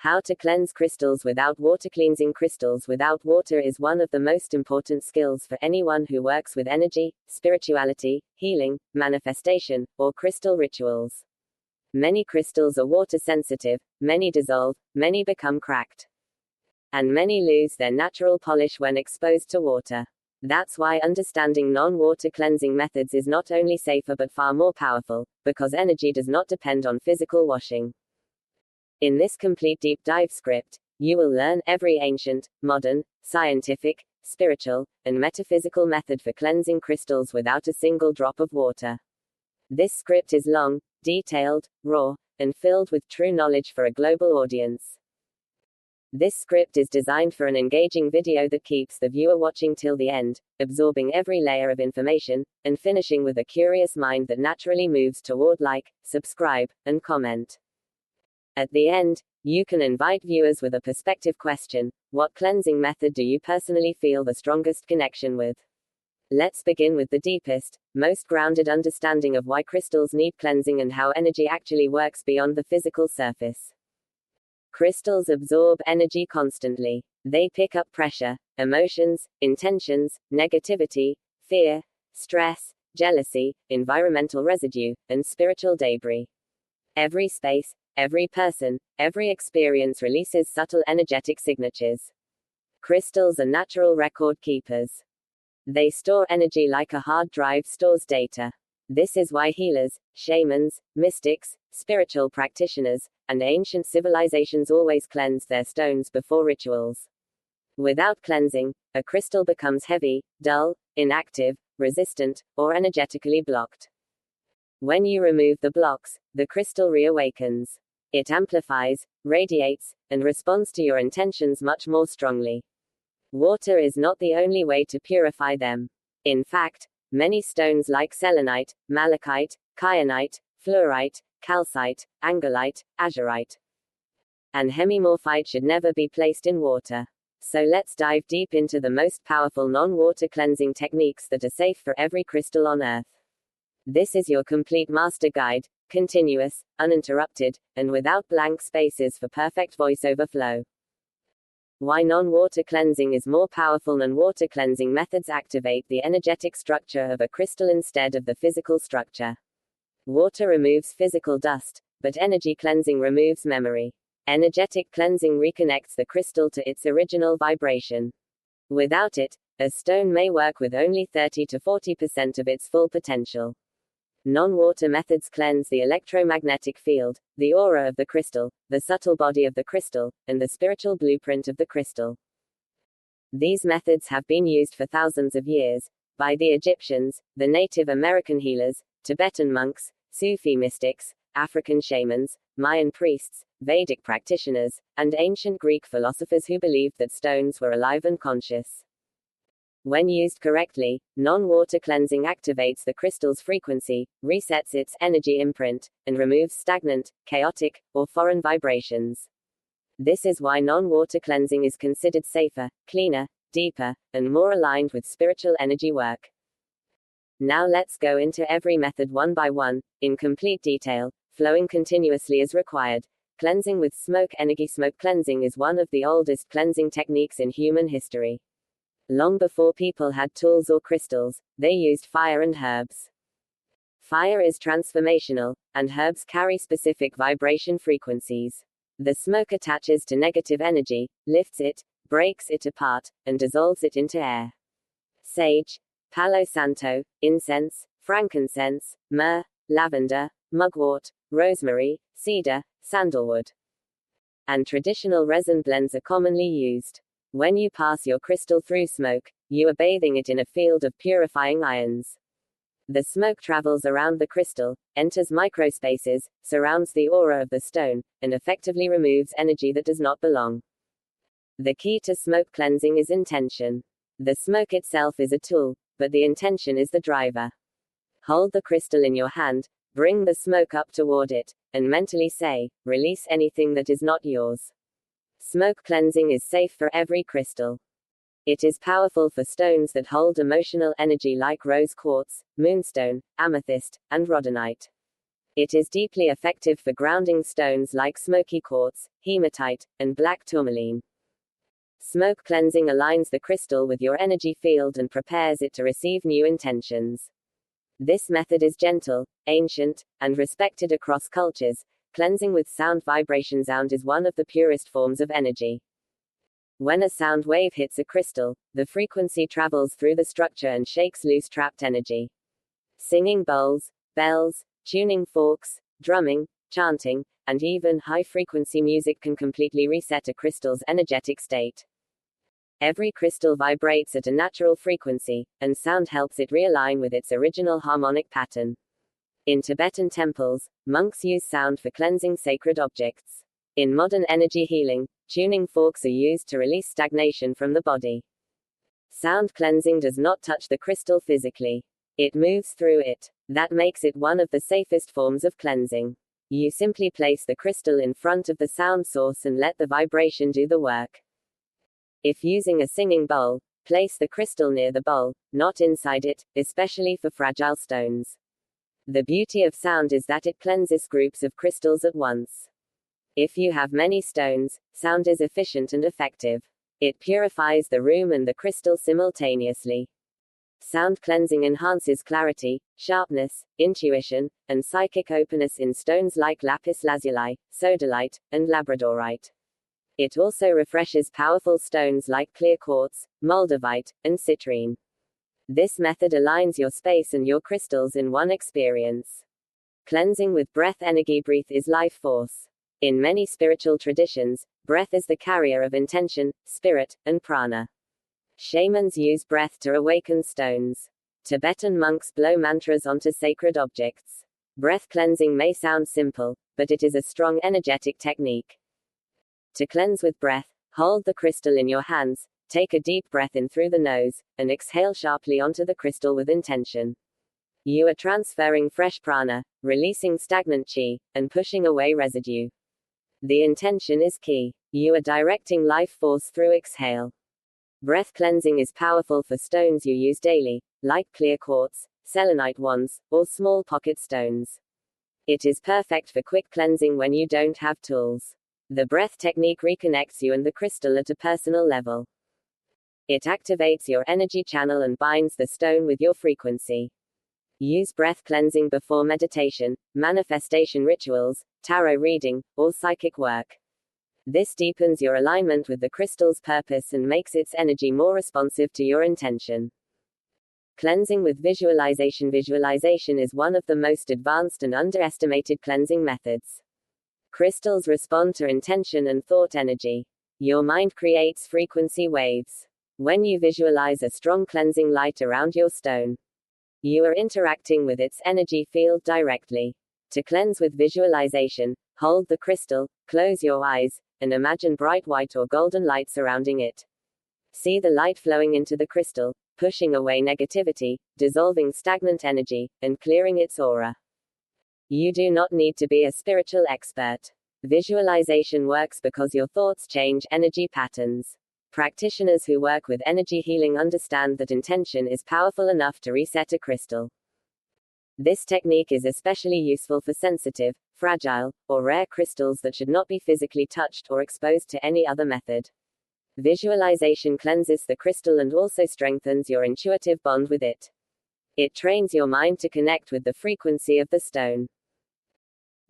How to cleanse crystals without water. Cleansing crystals without water is one of the most important skills for anyone who works with energy, spirituality, healing, manifestation, or crystal rituals. Many crystals are water sensitive, many dissolve, many become cracked, and many lose their natural polish when exposed to water. That's why understanding non-water cleansing methods is not only safer but far more powerful, because energy does not depend on physical washing. In this complete deep dive script, you will learn every ancient, modern, scientific, spiritual, and metaphysical method for cleansing crystals without a single drop of water. This script is long, detailed, raw, and filled with true knowledge for a global audience. This script is designed for an engaging video that keeps the viewer watching till the end, absorbing every layer of information, and finishing with a curious mind that naturally moves toward like, subscribe, and comment. At the end, you can invite viewers with a perspective question: what cleansing method do you personally feel the strongest connection with? Let's begin with the deepest, most grounded understanding of why crystals need cleansing and how energy actually works beyond the physical surface. Crystals absorb energy constantly. They pick up pressure, emotions, intentions, negativity, fear, stress, jealousy, environmental residue, and spiritual debris. Every space, every person, every experience releases subtle energetic signatures. Crystals are natural record keepers. They store energy like a hard drive stores data. This is why healers, shamans, mystics, spiritual practitioners, and ancient civilizations always cleanse their stones before rituals. Without cleansing, a crystal becomes heavy, dull, inactive, resistant, or energetically blocked. When you remove the blocks, the crystal reawakens. It amplifies, radiates, and responds to your intentions much more strongly. Water is not the only way to purify them. In fact, many stones like selenite, malachite, kyanite, fluorite, calcite, angelite, azurite, and hemimorphite should never be placed in water. So let's dive deep into the most powerful non-water cleansing techniques that are safe for every crystal on Earth. This is your complete master guide, continuous, uninterrupted, and without blank spaces for perfect voiceover flow. Why non-water cleansing is more powerful than water cleansing methods. Activate the energetic structure of a crystal instead of the physical structure. Water removes physical dust, but energy cleansing removes memory. Energetic cleansing reconnects the crystal to its original vibration. Without it, a stone may work with only 30 to 40% of its full potential. Non-water methods cleanse the electromagnetic field, the aura of the crystal, the subtle body of the crystal, and the spiritual blueprint of the crystal. These methods have been used for thousands of years, by the Egyptians, the Native American healers, Tibetan monks, Sufi mystics, African shamans, Mayan priests, Vedic practitioners, and ancient Greek philosophers who believed that stones were alive and conscious. When used correctly, non-water cleansing activates the crystal's frequency, resets its energy imprint, and removes stagnant, chaotic, or foreign vibrations. This is why non-water cleansing is considered safer, cleaner, deeper, and more aligned with spiritual energy work. Now let's go into every method one by one, in complete detail, flowing continuously as required. Cleansing with smoke energy. Smoke cleansing is one of the oldest cleansing techniques in human history. Long before people had tools or crystals, they used fire and herbs. Fire is transformational, and herbs carry specific vibration frequencies. The smoke attaches to negative energy, lifts it, breaks it apart, and dissolves it into air. Sage, palo santo, incense, frankincense, myrrh, lavender, mugwort, rosemary, cedar, sandalwood, and traditional resin blends are commonly used. When you pass your crystal through smoke, you are bathing it in a field of purifying ions. The smoke travels around the crystal, enters microspaces, surrounds the aura of the stone, and effectively removes energy that does not belong. The key to smoke cleansing is intention. The smoke itself is a tool, but the intention is the driver. Hold the crystal in your hand, bring the smoke up toward it, and mentally say, "Release anything that is not yours." Smoke cleansing is safe for every crystal. It is powerful for stones that hold emotional energy like rose quartz, moonstone, amethyst, and rhodonite. It is deeply effective for grounding stones like smoky quartz, hematite, and black tourmaline. Smoke cleansing aligns the crystal with your energy field and prepares it to receive new intentions. This method is gentle, ancient, and respected across cultures. Cleansing with sound vibration. Sound is one of the purest forms of energy. When a sound wave hits a crystal, the frequency travels through the structure and shakes loose trapped energy. Singing bowls, bells, tuning forks, drumming, chanting, and even high-frequency music can completely reset a crystal's energetic state. Every crystal vibrates at a natural frequency, and sound helps it realign with its original harmonic pattern. In Tibetan temples, monks use sound for cleansing sacred objects. In modern energy healing, tuning forks are used to release stagnation from the body. Sound cleansing does not touch the crystal physically. It moves through it. That makes it one of the safest forms of cleansing. You simply place the crystal in front of the sound source and let the vibration do the work. If using a singing bowl, place the crystal near the bowl, not inside it, especially for fragile stones. The beauty of sound is that it cleanses groups of crystals at once. If you have many stones, sound is efficient and effective. It purifies the room and the crystal simultaneously. Sound cleansing enhances clarity, sharpness, intuition, and psychic openness in stones like lapis lazuli, sodalite, and labradorite. It also refreshes powerful stones like clear quartz, moldavite, and citrine. This method aligns your space and your crystals in one experience. Cleansing with breath energy. Breath is life force. In many spiritual traditions, breath is the carrier of intention, spirit, and prana. Shamans use breath to awaken stones. Tibetan monks blow mantras onto sacred objects. Breath cleansing may sound simple, but it is a strong energetic technique. To cleanse with breath, hold the crystal in your hands, take a deep breath in through the nose, and exhale sharply onto the crystal with intention. You are transferring fresh prana, releasing stagnant chi, and pushing away residue. The intention is key. You are directing life force through exhale. Breath cleansing is powerful for stones you use daily, like clear quartz, selenite wands, or small pocket stones. It is perfect for quick cleansing when you don't have tools. The breath technique reconnects you and the crystal at a personal level. It activates your energy channel and binds the stone with your frequency. Use breath cleansing before meditation, manifestation rituals, tarot reading, or psychic work. This deepens your alignment with the crystal's purpose and makes its energy more responsive to your intention. Cleansing with visualization. Visualization is one of the most advanced and underestimated cleansing methods. Crystals respond to intention and thought energy. Your mind creates frequency waves. When you visualize a strong cleansing light around your stone, you are interacting with its energy field directly. To cleanse with visualization, hold the crystal, close your eyes, and imagine bright white or golden light surrounding it. See the light flowing into the crystal, pushing away negativity, dissolving stagnant energy, and clearing its aura. You do not need to be a spiritual expert. Visualization works because your thoughts change energy patterns. Practitioners who work with energy healing understand that intention is powerful enough to reset a crystal. This technique is especially useful for sensitive, fragile, or rare crystals that should not be physically touched or exposed to any other method. Visualization cleanses the crystal and also strengthens your intuitive bond with it. It trains your mind to connect with the frequency of the stone.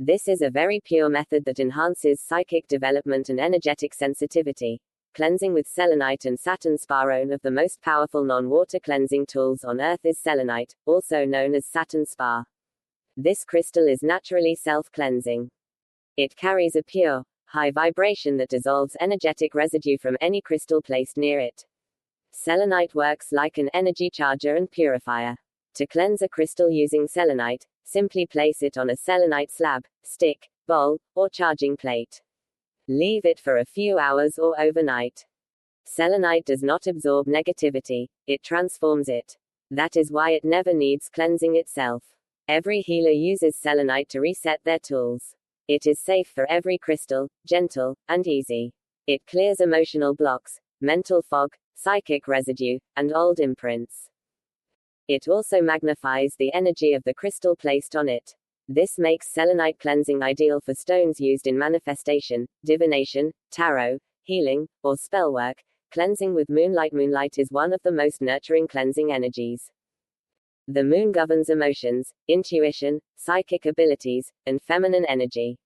This is a very pure method that enhances psychic development and energetic sensitivity. Cleansing with selenite and satin spar. One of the most powerful non-water cleansing tools on Earth is selenite, also known as satin spar. This crystal is naturally self-cleansing. It carries a pure, high vibration that dissolves energetic residue from any crystal placed near it. Selenite works like an energy charger and purifier. To cleanse a crystal using selenite, simply place it on a selenite slab, stick, bowl, or charging plate. Leave it for a few hours or overnight. Selenite does not absorb negativity, it transforms it. That is why it never needs cleansing itself. Every healer uses selenite to reset their tools. It is safe for every crystal, gentle, and easy. It clears emotional blocks, mental fog, psychic residue, and old imprints. It also magnifies the energy of the crystal placed on it. This makes selenite cleansing ideal for stones used in manifestation, divination, tarot, healing, or spellwork. Cleansing with moonlight. Moonlight is one of the most nurturing cleansing energies. The moon governs emotions, intuition, psychic abilities, and feminine energy.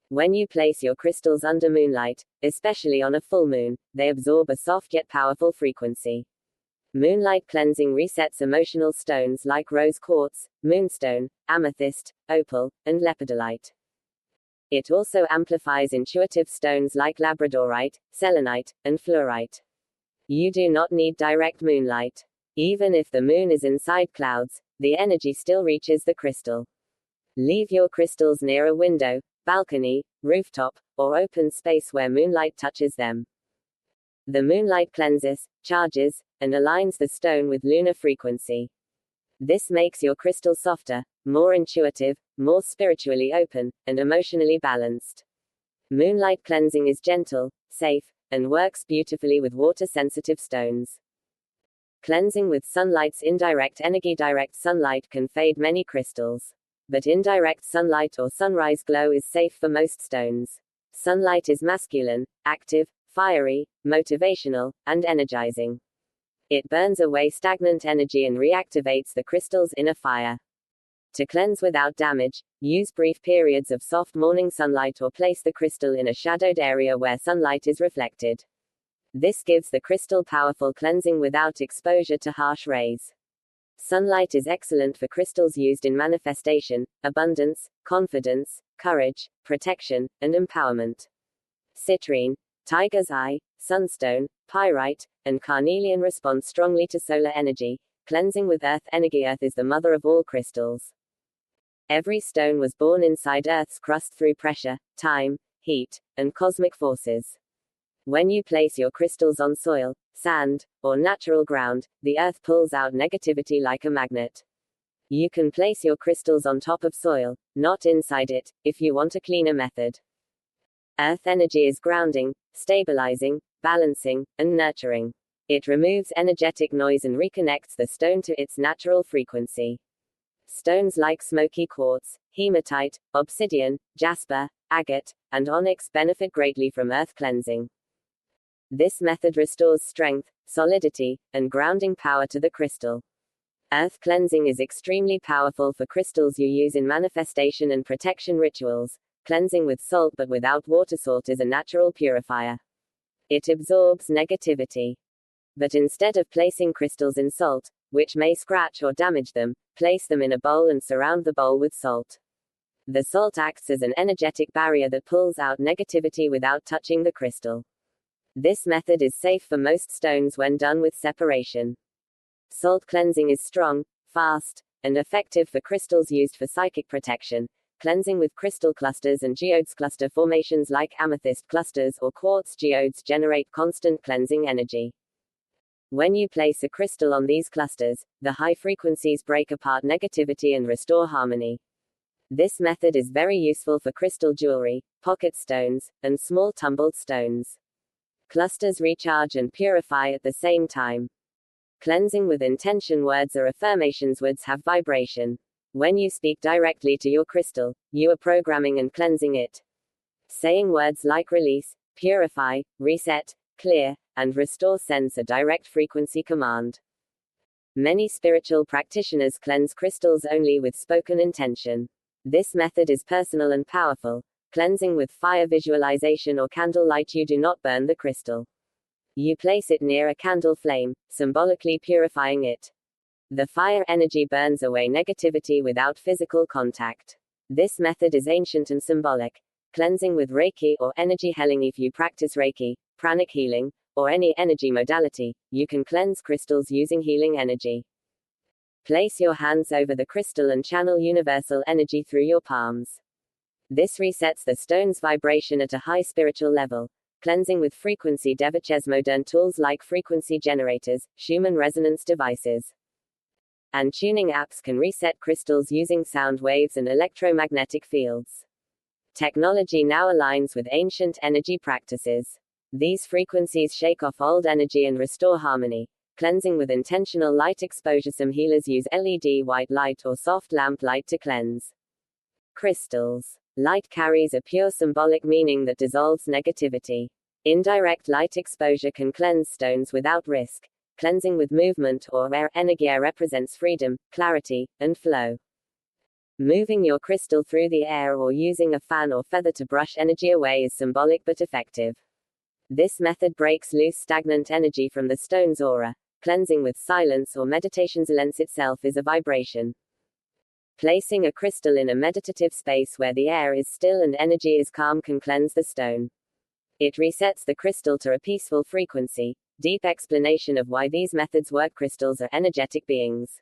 When you place your crystals under moonlight, especially on a full moon, they absorb a soft yet powerful frequency. Moonlight cleansing resets emotional stones like rose quartz, moonstone, amethyst, opal, and lepidolite. It also amplifies intuitive stones like labradorite, selenite, and fluorite. You do not need direct moonlight. Even if the moon is inside clouds, the energy still reaches the crystal. Leave your crystals near a window, balcony, rooftop, or open space where moonlight touches them. The moonlight cleanses, charges, and aligns the stone with lunar frequency. This makes your crystal softer, more intuitive, more spiritually open, and emotionally balanced. Moonlight cleansing is gentle, safe, and works beautifully with water-sensitive stones. Cleansing with sunlight's indirect energy. Direct sunlight can fade many crystals. But indirect sunlight or sunrise glow is safe for most stones. Sunlight is masculine, active, fiery, motivational, and energizing. It burns away stagnant energy and reactivates the crystal's inner fire. To cleanse without damage, use brief periods of soft morning sunlight or place the crystal in a shadowed area where sunlight is reflected. This gives the crystal powerful cleansing without exposure to harsh rays. Sunlight is excellent for crystals used in manifestation, abundance, confidence, courage, protection, and empowerment. Citrine, tiger's eye, sunstone, pyrite, and carnelian respond strongly to solar energy, cleansing with earth energy. Earth is the mother of all crystals. Every stone was born inside Earth's crust through pressure, time, heat, and cosmic forces. When you place your crystals on soil, sand, or natural ground, the earth pulls out negativity like a magnet. You can place your crystals on top of soil, not inside it, if you want a cleaner method. Earth energy is grounding, stabilizing, balancing, and nurturing. It removes energetic noise and reconnects the stone to its natural frequency. Stones like smoky quartz, hematite, obsidian, jasper, agate, and onyx benefit greatly from earth cleansing. This method restores strength, solidity, and grounding power to the crystal. Earth cleansing is extremely powerful for crystals you use in manifestation and protection rituals. Cleansing with salt but without water. Salt is a natural purifier. It absorbs negativity. But instead of placing crystals in salt, which may scratch or damage them, place them in a bowl and surround the bowl with salt. The salt acts as an energetic barrier that pulls out negativity without touching the crystal. This method is safe for most stones when done with separation. Salt cleansing is strong, fast, and effective for crystals used for psychic protection. Cleansing with crystal clusters and geodes. Cluster formations like amethyst clusters or quartz geodes generate constant cleansing energy. When you place a crystal on these clusters, the high frequencies break apart negativity and restore harmony. This method is very useful for crystal jewelry, pocket stones, and small tumbled stones. Clusters recharge and purify at the same time. Cleansing with intention. Words or affirmations. Words have vibration. When you speak directly to your crystal, you are programming and cleansing it. Saying words like release, purify, reset, clear, and restore sends a direct frequency command. Many spiritual practitioners cleanse crystals only with spoken intention. This method is personal and powerful. Cleansing with fire visualization or candle light. You do not burn the crystal. You place it near a candle flame, symbolically purifying it. The fire energy burns away negativity without physical contact. This method is ancient and symbolic. Cleansing with Reiki or energy healing. If you practice Reiki, pranic healing, or any energy modality, you can cleanse crystals using healing energy. Place your hands over the crystal and channel universal energy through your palms. This resets the stone's vibration at a high spiritual level. Cleansing with frequency devices. Modern tools like frequency generators, Schumann resonance devices, and tuning apps can reset crystals using sound waves and electromagnetic fields. Technology now aligns with ancient energy practices. These frequencies shake off old energy and restore harmony. Cleansing with intentional light exposure. Some healers use LED white light or soft lamp light to cleanse. Crystals. Light carries a pure symbolic meaning that dissolves negativity. Indirect light exposure can cleanse stones without risk. Cleansing with movement or air energia represents freedom, clarity, and flow. Moving your crystal through the air or using a fan or feather to brush energy away is symbolic but effective. This method breaks loose stagnant energy from the stone's aura. Cleansing with silence or meditation. Silence itself is a vibration. Placing a crystal in a meditative space where the air is still and energy is calm can cleanse the stone. It resets the crystal to a peaceful frequency. Deep explanation of why these methods work. Crystals are energetic beings.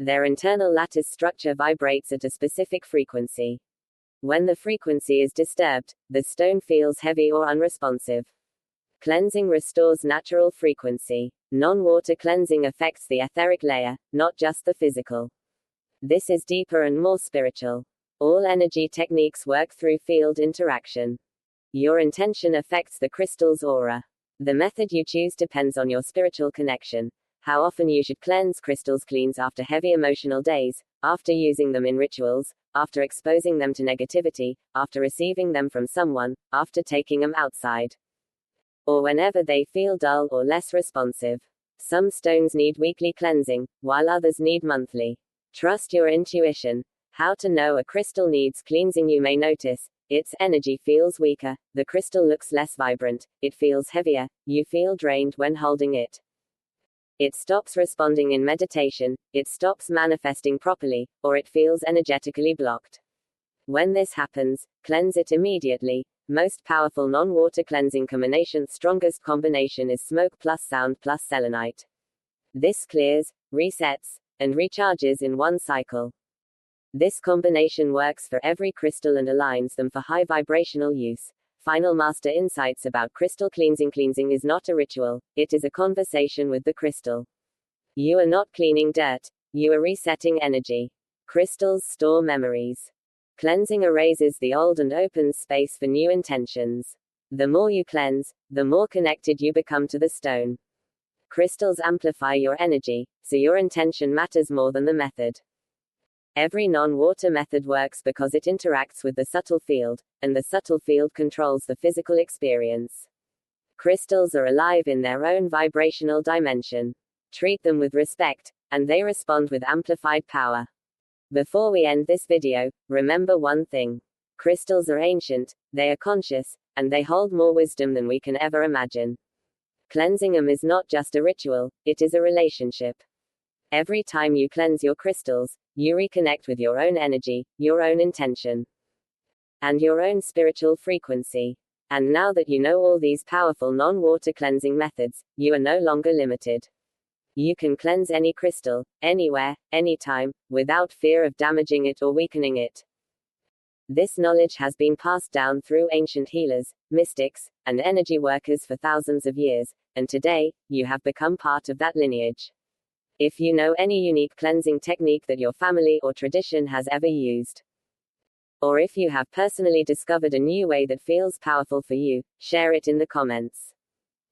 Their internal lattice structure vibrates at a specific frequency. When the frequency is disturbed, the stone feels heavy or unresponsive. Cleansing restores natural frequency. Non-water cleansing affects the etheric layer, not just the physical. This is deeper and more spiritual. All energy techniques work through field interaction. Your intention affects the crystal's aura. The method you choose depends on your spiritual connection. How often you should cleanse crystals. Cleanse after heavy emotional days, after using them in rituals, after exposing them to negativity, after receiving them from someone, after taking them outside, or whenever they feel dull or less responsive. Some stones need weekly cleansing, while others need monthly. Trust your intuition. How to know a crystal needs cleansing. You may notice its energy feels weaker, the crystal looks less vibrant, it feels heavier, you feel drained when holding it. It stops responding in meditation, it stops manifesting properly, or it feels energetically blocked. When this happens, cleanse it immediately. Most powerful non-water cleansing combination. Strongest combination is smoke plus sound plus selenite. This clears, resets, and recharges in one cycle. This combination works for every crystal and aligns them for high vibrational use. Final master insights about crystal cleansing. Cleansing is not a ritual, it is a conversation with the crystal. You are not cleaning dirt, you are resetting energy. Crystals store memories. Cleansing erases the old and opens space for new intentions. The more you cleanse, the more connected you become to the stone. Crystals amplify your energy, so your intention matters more than the method. Every non-water method works because it interacts with the subtle field, and the subtle field controls the physical experience. Crystals are alive in their own vibrational dimension. Treat them with respect, and they respond with amplified power. Before we end this video, remember one thing. Crystals are ancient, they are conscious, and they hold more wisdom than we can ever imagine. Cleansing them is not just a ritual, it is a relationship. Every time you cleanse your crystals, you reconnect with your own energy, your own intention, and your own spiritual frequency. And now that you know all these powerful non-water cleansing methods, you are no longer limited. You can cleanse any crystal, anywhere, anytime, without fear of damaging it or weakening it. This knowledge has been passed down through ancient healers, mystics, and energy workers for thousands of years, and today, you have become part of that lineage. If you know any unique cleansing technique that your family or tradition has ever used, or if you have personally discovered a new way that feels powerful for you, share it in the comments.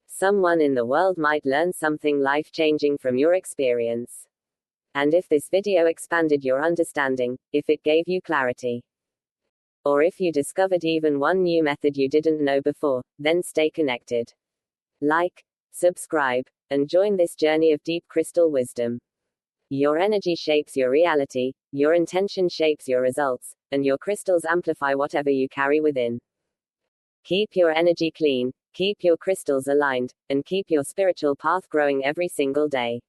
Someone in the world might learn something life-changing from your experience. And if this video expanded your understanding, if it gave you clarity, or if you discovered even one new method you didn't know before, then stay connected. Like, subscribe, and join this journey of deep crystal wisdom. Your energy shapes your reality, your intention shapes your results, and your crystals amplify whatever you carry within. Keep your energy clean, keep your crystals aligned, and keep your spiritual path growing every single day.